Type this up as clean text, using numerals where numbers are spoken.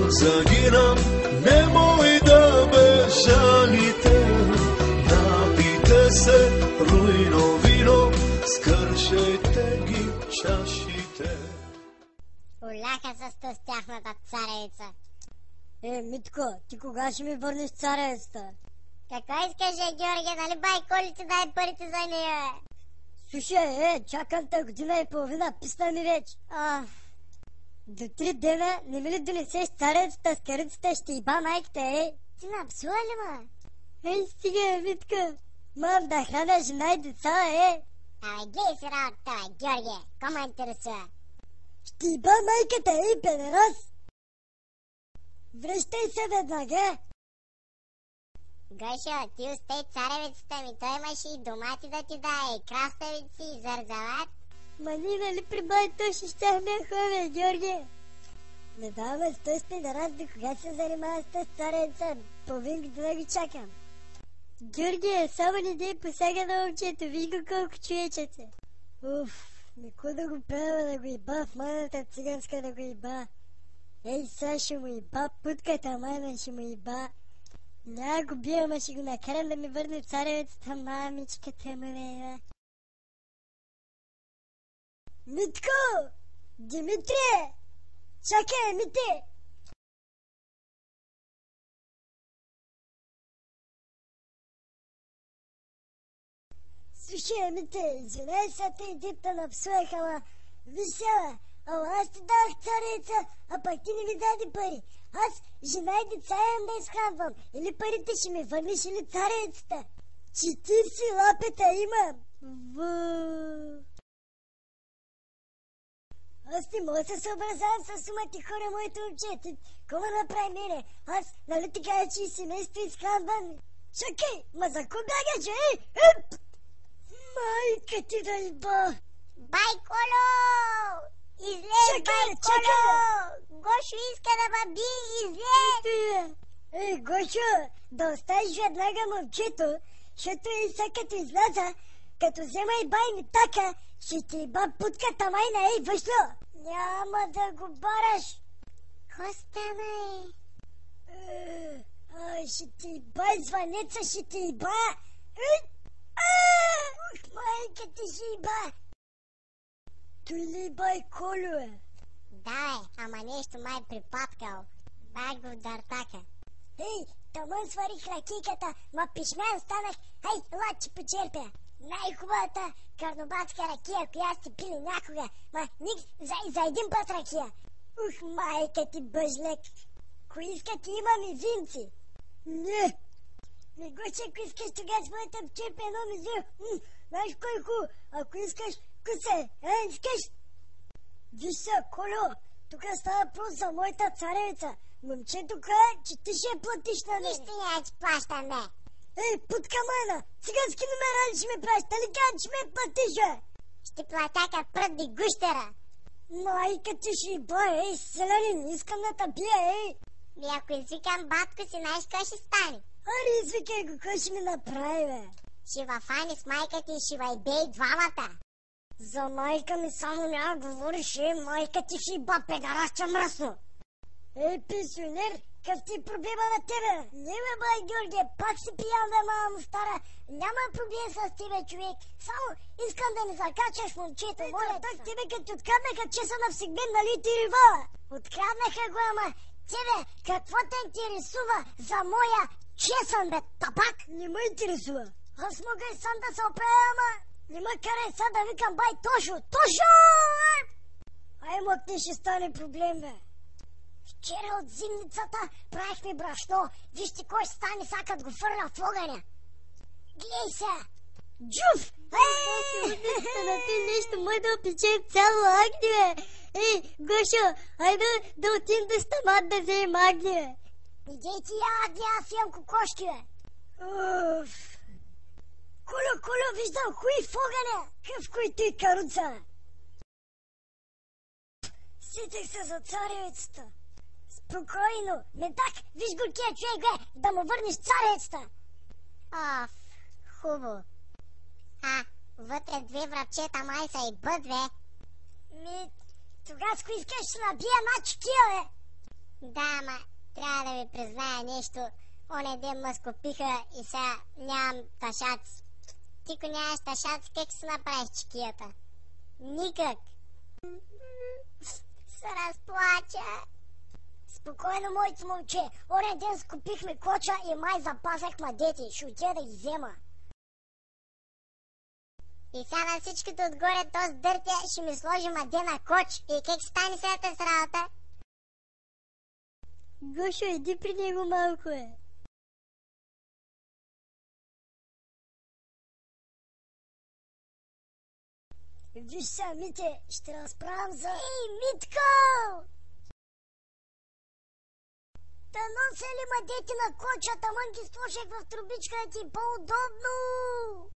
загинам, немой да ме жалите. Напийте се руйно вино, скършете ги чашите. Оляха се с тяхната царевица. Митко, ти кога ще ми върнеш царевицата? Какво искаш, Георги, нали бай Коли ти дай парите за нея? Слушай, чакам те година и половина, писна ми вече. До 3 дена не ми ли донесеш царевицата с карицата, ще иба майката, Ти напсува ли, ма? Стига, Митко. Мам да храня жена и деца, Гледай си работа, Георги, кома интересува? Ще иба майката, педерас. Връщай се веднага. Гошо, ти остай царевицата ми, той имаше и домати да ти даде, и краставици, и зарзават. Ма ние нали при байто ще щяхме ходим, Георги? Не даваме с този педерас, до кога се занимава с тази царевица, половин година ги чакам. Георги, само не дей посяга на момчето, виж го колко човечеце. Никой да го правя, да го иба в майната циганска, да го иба. Сега ще му иба, путката майна ще му иба. Няма го бия, ама ще го накарам да ми върне царевицата, мамичката му, бе. Митко! Димитрие! Чакай, Мите! Слушай, Мите, извинай се, те дипта напсуех, ама виж сега, аз ти дах цареца, а пак ти не ми даде пари. Аз жена и деца имам да изхранвам. Или парите ще ми върнеш, или царевицата. 40 лапета имам. Аз не мога да се съобразявам с сумати хора, моите момчета. Кома направи мене? Аз, нали ти кажа, че и семейство изхранвам? Чакай, ма за ко бягаш, Майка ти да иба! Бай Коло! Излез, бай Коло! Гошо иска да ма би, излез! Гошо, да оставиш веднага момчето, защото и сега като изляза, като взема и бай ми така, ще ти иба путката майна, въшло! Няма да го бараш! Ко стана, Ще ти иба звънеца, ще ти иба! Майка ти ще иба! Той ли бай Колю, Да, ама нещо май припаткал. Бай го в дартака. Тъмън сварих ракийката, ма пишмен станах. Ела, че почерпя. Най-хубавата карнобатска ракия, която сте пили някога. Ма ник за един път ракия. Майка ти бъжлек. Ко иска ти имам и винци. Не. Не гоче, ако искаш тогава с моята почерпя едно мизио. Знаеш кой ху? Ако искаш, кусе, искаш? Виж се, Колю, тук става просто за моята царевица. Момчето кае, че ти ще я платиш на нея. Нищо няма, че плащам, бе. Путка майна, цигански номера ли ще ме правиш? Дали кажа, че ме платиш, бе? Ще платя като пръдни гущера. Майка ти ще иба, селянин, искам да те бия, Ако извикам батко си, знаеш какво ще стане? Аре, извикай го, кой ще ми направи, бе? Ще фани с майка ти и ще бей двамата. За майка ми само няма говориш, майка ти ще иба, педарасча мръсно. Пенсионер, къв ти проблема на тебе? Не бе, бай Георгия, пак си пиян, бе, мама му стара. Няма проблем с тебе, човек. Само искам да не закачаш момчето, моля. Так тебе като откраднаха чеса на всегмен, нали ти револа? Откраднаха го, ама тебе, какво те интересува за моя чесън, бе, табак? Не ме интересува. Аз мога и сам да се оправя, ама не ме карай сега да викам бай Тошо. Тошо! Мъкни, ще стане проблем, бе. Вчера от зимницата правихме брашно. Вижте кой ще стане сега, като го фърля в огъня. Глей сега. Джуф! Ти нещо мой да опечем цяло агни, бе. Гошо, айде да отидем до стомат да вземем агни, бе. Идей ти я агни, аз имам кокошки, бе. Коло, виждам хуй в огъня. Къв кой ти каруца? Сетих се за царевицата. Спокойно. Медак, виж го кия човек, бе, да му върнеш царевицата. Хубаво. Вътре две врабчета май са и бъд, бе. Тогава с кои искаш ще набия една чекия, бе. Да, ама трябва да ви призная нещо. Оня ден ме скопиха и сега нямам ташаци. Ти ако нямаш ташаци, как си направиш чекията? Никак. Се разплача. Спокойно, моето момче. Оня ден скупихме коча и май запазах младете. Ще отида да ги взема. И сега на всичкото отгоре този дъртя ще ми сложи маде на коч. И как стане сега с работа? Гошо, иди при него малко, е. Виж сега, Мите, ще разправям за... Ей, Митко! Да нося ли мадете на кочата, мън ги сложих в трубичка да ти е по-удобно.